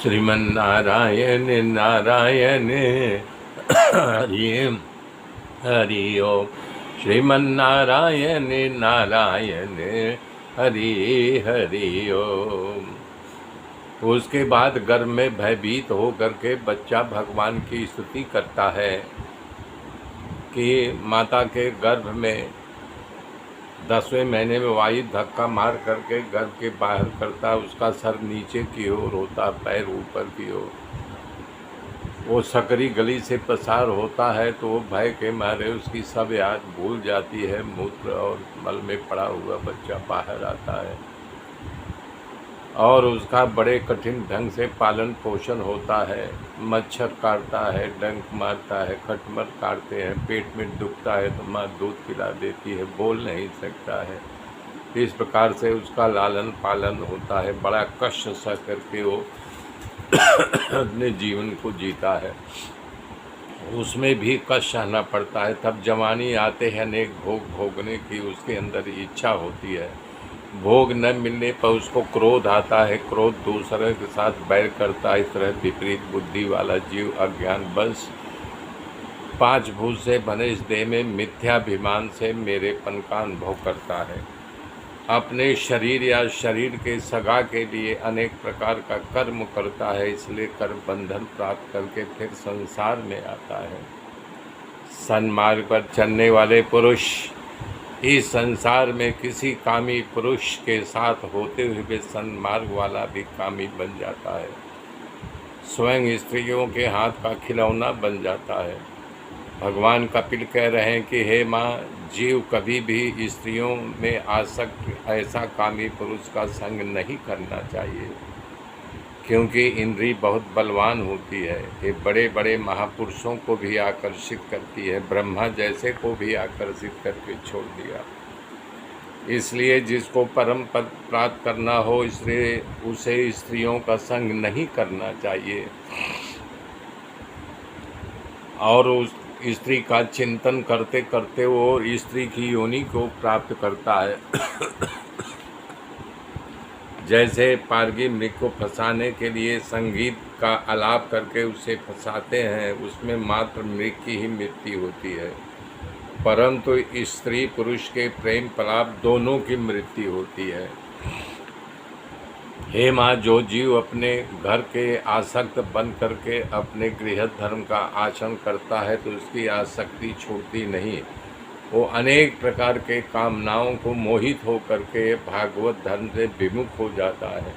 श्रीमन्नारायण नारायण हरि हरि ओम। श्रीमन्नारायण नारायण हरि हरि ओम। उसके बाद गर्भ में भयभीत होकर के बच्चा भगवान की स्तुति करता है कि माता के गर्भ में 10वें महीने में वायु धक्का मार करके गर्भ के बाहर करता है। उसका सर नीचे की ओर होता, पैर ऊपर की ओर। वो सकरी गली से पसार होता है तो वो भय के मारे उसकी सब याद भूल जाती है। मूत्र और मल में पड़ा हुआ बच्चा बाहर आता है और उसका बड़े कठिन ढंग से पालन पोषण होता है। मच्छर काटता है, डंक मारता है, खटमल काटते हैं, पेट में दुखता है तो माँ दूध पिला देती है, बोल नहीं सकता है। इस प्रकार से उसका लालन पालन होता है। बड़ा कष्ट सह करके वो अपने जीवन को जीता है। उसमें भी कष्ट सहना पड़ता है। तब जवानी आते हैं, अनेक भोग भोगने की उसके अंदर इच्छा होती है। भोग न मिलने पर उसको क्रोध आता है। क्रोध दूसरे के साथ बैर करता है। इस तरह विपरीत बुद्धि वाला जीव अज्ञान बंश 5 भूत से बने इस देह में मिथ्याभिमान से मेरेपन का अनुभव करता है। अपने शरीर या शरीर के सगा के लिए अनेक प्रकार का कर्म करता है। इसलिए कर्म बंधन प्राप्त करके फिर संसार में आता है। सन्मार्ग पर चलने वाले पुरुष इस संसार में किसी कामी पुरुष के साथ होते हुए भी सन्मार्ग वाला भी कामी बन जाता है। स्वयं स्त्रियों के हाथ का खिलौना बन जाता है। भगवान कपिल कह रहे हैं कि हे माँ, जीव कभी भी स्त्रियों में आसक्त ऐसा कामी पुरुष का संग नहीं करना चाहिए, क्योंकि इंद्री बहुत बलवान होती है। ये बड़े बड़े महापुरुषों को भी आकर्षित करती है। ब्रह्मा जैसे को भी आकर्षित करके छोड़ दिया। इसलिए जिसको परम पद प्राप्त करना हो, इसलिए उसे स्त्रियों का संग नहीं करना चाहिए और उस स्त्री का चिंतन करते करते वो स्त्री की योनि को प्राप्त करता है। जैसे पारगी मृग को फंसाने के लिए संगीत का आलाप करके उसे फंसाते हैं, उसमें मात्र मृग की ही मृत्यु होती है, परंतु स्त्री पुरुष के प्रेम प्रलाप दोनों की मृत्यु होती है। हे माँ, जो जीव अपने घर के आसक्त बन करके अपने गृह धर्म का आचरण करता है तो उसकी आसक्ति छूटती नहीं। वो अनेक प्रकार के कामनाओं को मोहित हो करके भागवत धर्म से विमुख हो जाता है।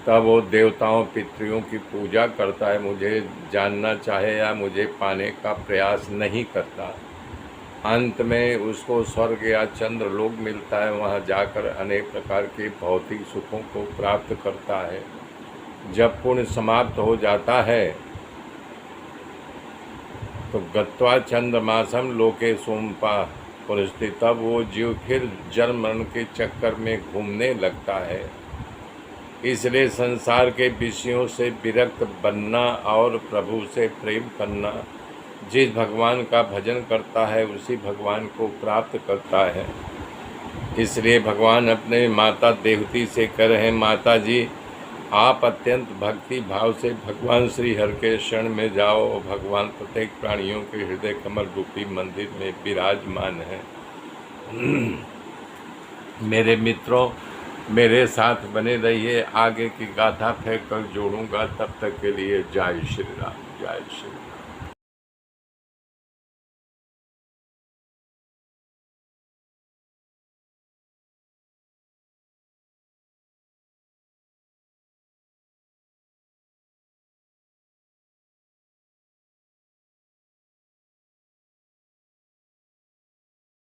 तब वो देवताओं पितरों की पूजा करता है, मुझे जानना चाहे या मुझे पाने का प्रयास नहीं करता। अंत में उसको स्वर्ग या चंद्रलोक मिलता है। वहाँ जाकर अनेक प्रकार के भौतिक सुखों को प्राप्त करता है। जब पुण्य समाप्त हो जाता है तो गत्वा चंद्रमासम लोके सोमपा पुरस्ति, तब वो जीव फिर जन्म मरण के चक्कर में घूमने लगता है। इसलिए संसार के विषयों से विरक्त बनना और प्रभु से प्रेम करना, जिस भगवान का भजन करता है उसी भगवान को प्राप्त करता है। इसलिए भगवान अपने माता देवती से कह रहे हैं, माता जी, आप अत्यंत भक्ति भाव से भगवान श्री हरि के शरण में जाओ। भगवान प्रत्येक प्राणियों के हृदय कमल रूपी मंदिर में विराजमान है। मेरे मित्रों, मेरे साथ बने रहिए। आगे की गाथा फिर कल जोड़ूंगा। तब तक के लिए जय श्री राम, जय श्री राम।